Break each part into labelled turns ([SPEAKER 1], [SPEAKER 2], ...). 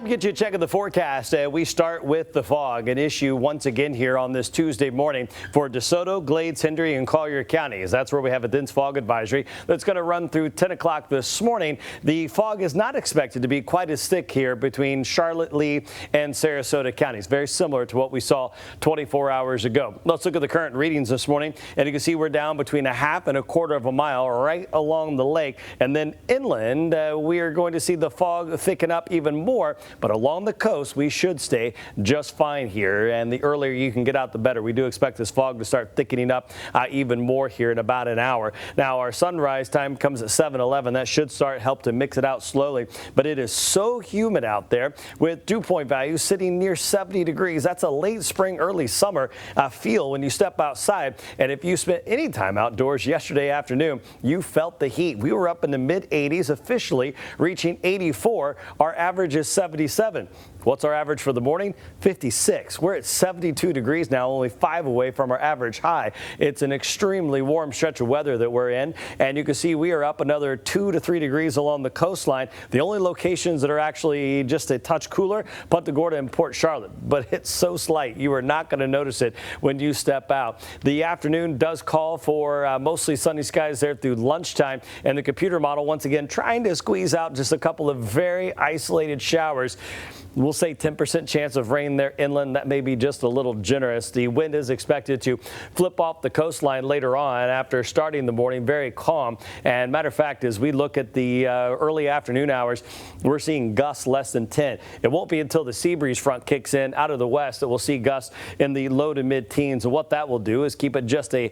[SPEAKER 1] Time to get you a check of the forecast. We start with the fog, an issue once again here on this Tuesday morning for DeSoto, Glades, Hendry, and Collier counties. That's where we have a dense fog advisory that's going to run through 10 o'clock this morning. The fog is not expected to be quite as thick here between Charlotte, Lee, and Sarasota counties. Very similar to what we saw 24 hours ago. Let's look at the current readings this morning, and you can see we're down between a half and a quarter of a mile right along the lake, and then inland we are going to see the fog thicken up even more. But along the coast, we should stay just fine here. And the earlier you can get out, the better. We do expect this fog to start thickening up even more here in about an hour. Now, our sunrise time comes at 7:11. That should help to mix it out slowly. But it is so humid out there with dew point values sitting near 70 degrees. That's a late spring, early summer feel when you step outside. And if you spent any time outdoors yesterday afternoon, you felt the heat. We were up in the mid 80s, officially reaching 84. Our average is 77. What's our average for the morning? 56. We're at 72 degrees now, only 5 away from our average high. It's an extremely warm stretch of weather that we're in, and you can see we are up another 2 to 3 degrees along the coastline. The only locations that are actually just a touch cooler, Punta Gorda and Port Charlotte, but it's so slight you are not going to notice it when you step out. The afternoon does call for mostly sunny skies there through lunchtime, and the computer model once again trying to squeeze out just a couple of very isolated showers. We'll say 10% chance of rain there inland. That may be just a little generous. The wind is expected to flip off the coastline later on after starting the morning very calm. And matter of fact, as we look at the early afternoon hours, we're seeing gusts less than 10. It won't be until the sea breeze front kicks in out of the west that we'll see gusts in the low to mid teens. And what that will do is keep it just a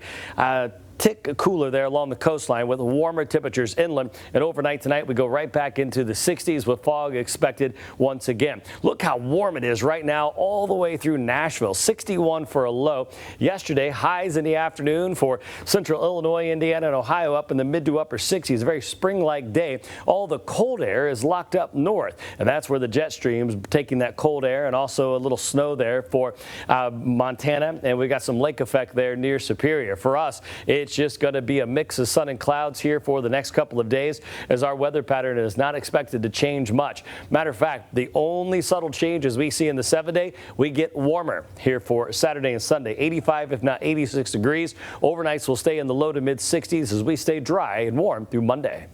[SPEAKER 1] tick cooler there along the coastline with warmer temperatures inland. And overnight tonight, we go right back into the 60s with fog expected once again. Look how warm it is right now all the way through Nashville. 61 for a low. Yesterday, highs in the afternoon for central Illinois, Indiana, and Ohio up in the mid to upper 60s. A very spring-like day. All the cold air is locked up north, and that's where the jet stream's taking that cold air, and also a little snow there for Montana. And we got some lake effect there near Superior. For us, it's just going to be a mix of sun and clouds here for the next couple of days, as our weather pattern is not expected to change much. Matter of fact, the only subtle changes we see in the 7-day, we get warmer here for Saturday and Sunday. 85 if not 86 degrees. Overnights will stay in the low to mid 60s as we stay dry and warm through Monday.